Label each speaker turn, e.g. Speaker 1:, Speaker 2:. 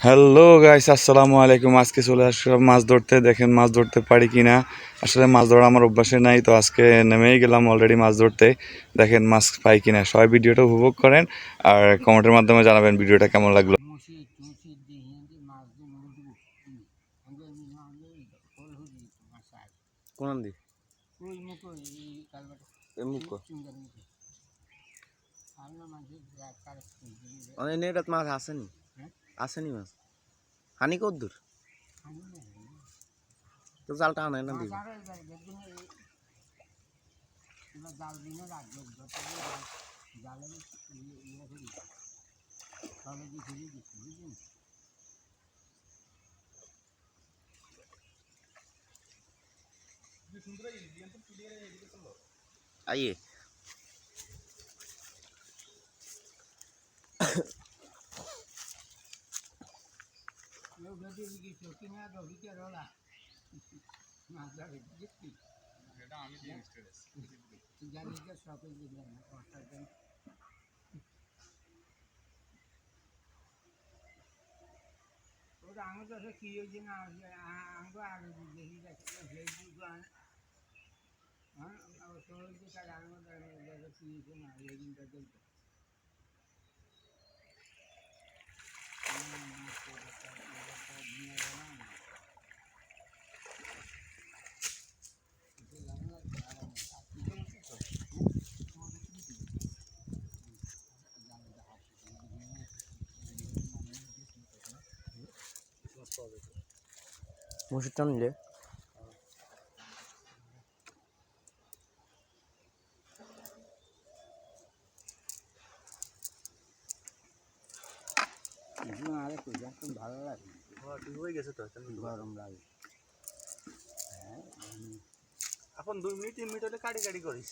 Speaker 1: Hello guys, আসসালামু আলাইকুম। আজকে চলে আসলাম মাছ ধরতে। দেখেন মাছ ধরতে পারি কিনা। আসলে মাছ ধরা আমার অভ্যাসে নাই, তো আজকে নেমেই গেলাম অলরেডি মাছ ধরতে। দেখেন মাছ পাই কিনা। সবাই ভিডিওটা উপভোগ করেন আর কমেন্টের মাধ্যমে জানাবেন ভিডিওটা কেমন লাগলো। কোন দি নেট মাছ আসেনি, আসেনি মাছ হানি কদ্দুর তো জালটা আনাই না দিবে। आइए আমার কাছে কি হয়েছে না আমরা আগে দেখি হ্যাঁ সবাইকে তার আগে কি হয়েছে না এই দিনটা দেখতে মসজিদটা নিলে ভালো লাগে, হয়ে গেছে তো গরম লাগে। হ্যাঁ এখন 2 মিনিট 3 মিনিট হলে কাটি কাটি করিস।